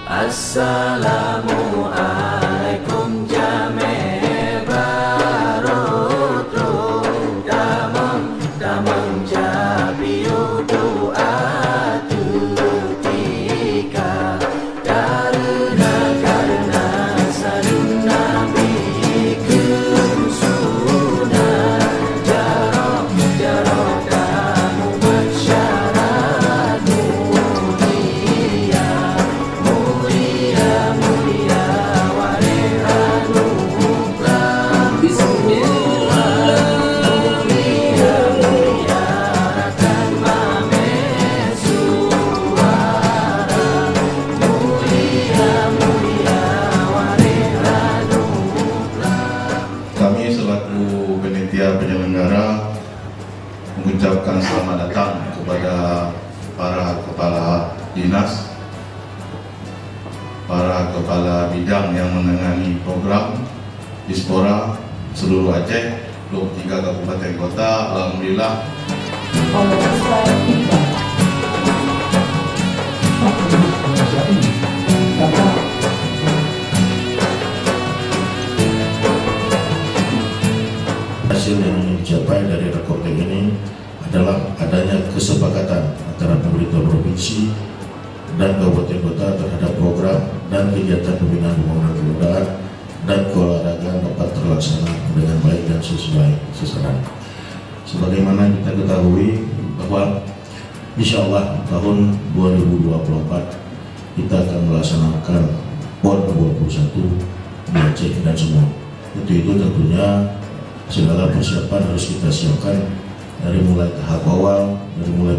Assalamualaikum jame barotro damang jabiu doa tutika karena salun nabi sunnah jarok kamu masyarakat mulia warehanu Bismillah mulia rakan mame suara mulia warehanu. Kami selaku panitia penyelenggara mengucapkan selamat datang kepada para kepala dinas, para kepala bidang yang menangani program Dispora seluruh Aceh, 23 kabupaten kota. Alhamdulillah hasil yang dicapai dari recording ini adalah adanya kesepakatan antara pemerintah provinsi dan kabupaten kota terhadap program dan kegiatan pembinaan pembangunan kebudayaan dan keolahragaan dapat terlaksana dengan baik dan sesuai sasaran. Sebagaimana kita ketahui bahwa insya Allah tahun 2024 kita akan melaksanakan PON 21 di Aceh dan semua. Untuk itu tentunya segala persiapan harus kita siapkan dari mulai tahap awal, dari mulai